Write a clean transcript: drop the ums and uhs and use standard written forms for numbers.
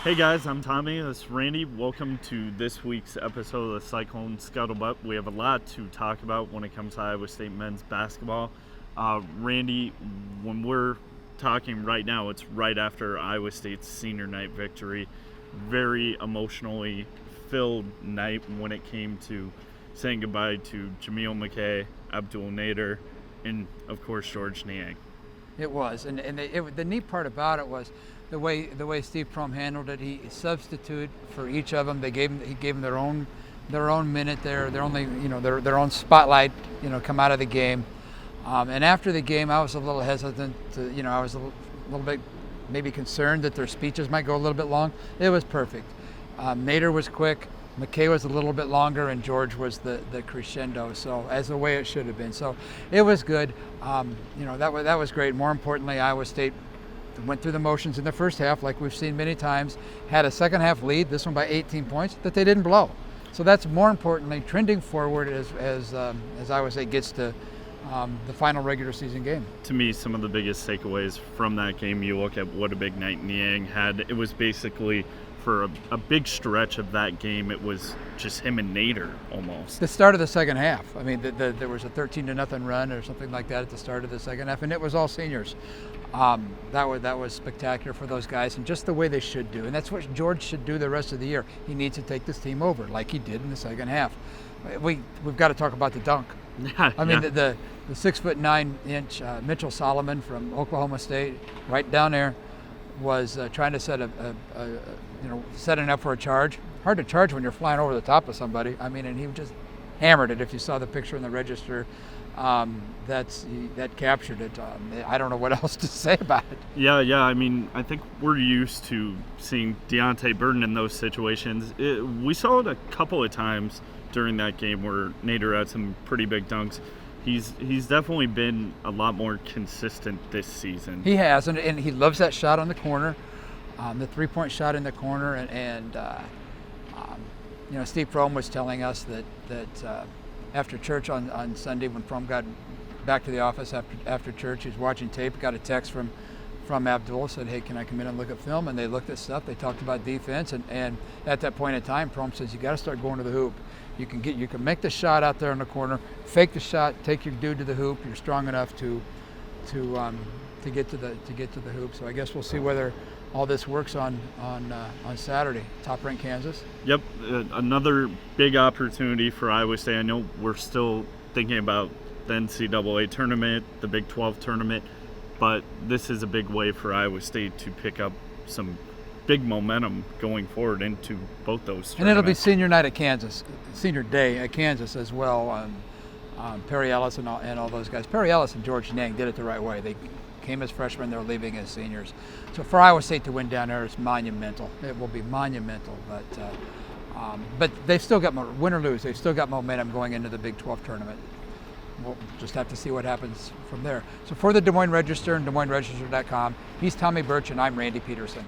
Hey guys, I'm Tommy. This is Randy. Welcome to this week's episode of the Cyclone Scuttlebutt. We have a lot to talk about when it comes to Iowa State men's basketball. Randy, when we're talking right now, it's right after Iowa State's senior night victory. Very emotionally filled night when it came to saying goodbye to Jameel McKay, Abdul Nader, and of course George Niang. It was, and the neat part about it was the way Steve Prohm handled it. He substituted for each of them. He gave them their own minute there, their own spotlight, come out of the game. And after the game, I was a little hesitant to, I was a little bit maybe concerned that their speeches might go a little bit long. It was perfect. Nader was quick. McKay was a little bit longer, and George was the crescendo. So as the way it should have been. So it was good. That was great. More importantly, Iowa State went through the motions in the first half, like we've seen many times. Had a second half lead, this one by 18 points, that they didn't blow. So that's more importantly trending forward as Iowa State gets to the final regular season game. To me, some of the biggest takeaways from that game, you look at what a big night Niang had. It was basically, for a big stretch of that game, it was just him and Nader almost. The start of the second half. I mean, there was a 13-0 run or something like that at the start of the second half, and it was all seniors. That was spectacular for those guys, and just the way they should do. And that's what George should do the rest of the year. He needs to take this team over, like he did in the second half. We've got to talk about the dunk. I mean, the 6'9" Mitchell Solomon from Oklahoma State, right down there, was trying to setting up for a charge. Hard to charge when you're flying over the top of somebody. I mean, and he just hammered it. If you saw the picture in the register, that captured it. I don't know what else to say about it. Yeah. I mean, I think we're used to seeing Deontay Burton in those situations. We saw it a couple of times during that game where Nader had some pretty big dunks. He's definitely been a lot more consistent this season. He has, and he loves that shot on the corner, the three-point shot in the corner, and Steve Prohm was telling us that after church on Sunday, when Prohm got back to the office after church, he was watching tape, got a text from Abdul, said, "Hey, can I come in and look at film?" And they looked at stuff. They talked about defense, and at that point in time, Prohm says, "You got to start going to the hoop. You can make the shot out there in the corner, fake the shot, take your dude to the hoop. You're strong enough to get to the hoop." So I guess we'll see whether all this works on Saturday. Top-ranked Kansas. Yep, another big opportunity for Iowa State. I know we're still thinking about the NCAA tournament, the Big 12 tournament, but this is a big way for Iowa State to pick up some big momentum going forward into both those tournaments. And it'll be senior night at Kansas, senior day at Kansas as well. Perry Ellis and all those guys. Perry Ellis and George Niang did it the right way. They came as freshmen, they're leaving as seniors. So for Iowa State to win down there is monumental. It will be monumental, but they've still got, win or lose, they've still got momentum going into the Big 12 tournament. We'll just have to see what happens from there. So for the Des Moines Register and DesMoinesRegister.com, he's Tommy Birch and I'm Randy Peterson.